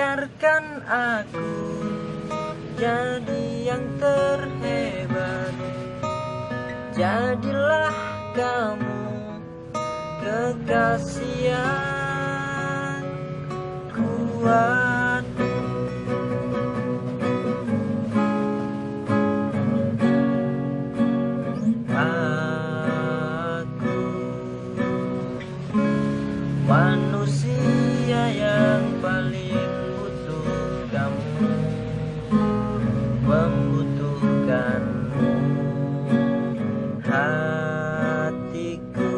biarkan aku jadi yang terhebat. Jadilah kamu kekasih yang kuat. Aku manusia yang paling butuh kamu, membutuhkanmu. Hatiku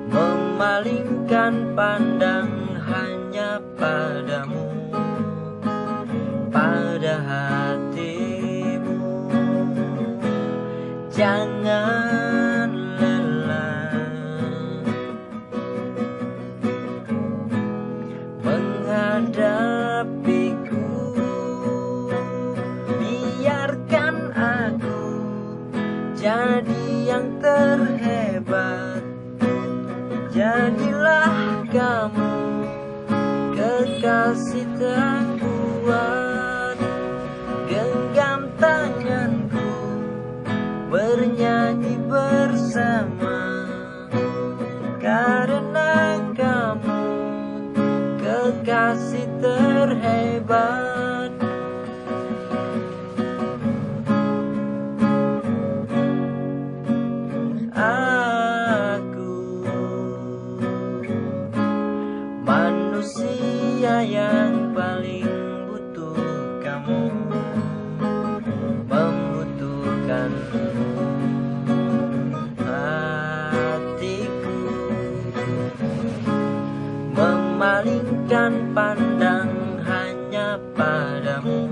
memalingkan pandang hanya padamu, pada hatimu. Jangan lelah menghadapiku, biarkan aku jadi yang terhebat. Jadilah kamu kekasih terkuat. Genggam tanganku, bernyanyi bersama, karena kamu kekasih terhebat. Aku manusia yang paling butuh kamu, membutuhkanmu. Hatiku memalingkan pandang hanya padamu,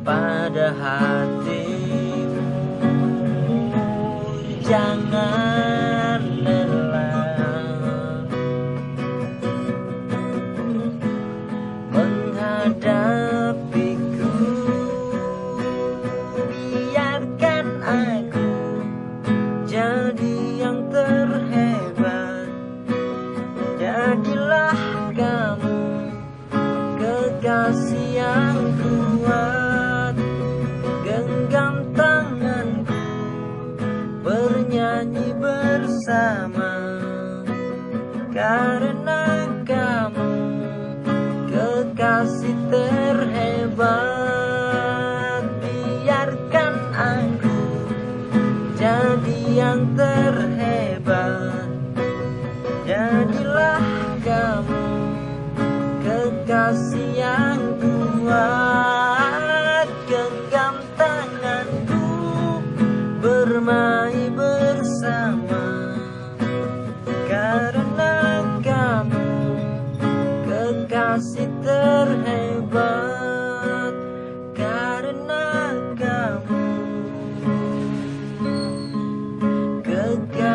pada hatimu. Jangan lelah menghadapiku, biarkan aku jadi yang terhebat. Jadilah kamu kekasih yang kuat. Genggam tanganku, bernyanyi bersama, karena kamu kekasih terhebat. Biarkan aku jadi yang terhebat. Jadilah kamu kekasih yang kuat. Genggam tanganku, bermain bersama, karena kamu kekasih terhebat. Karena kamu kekasih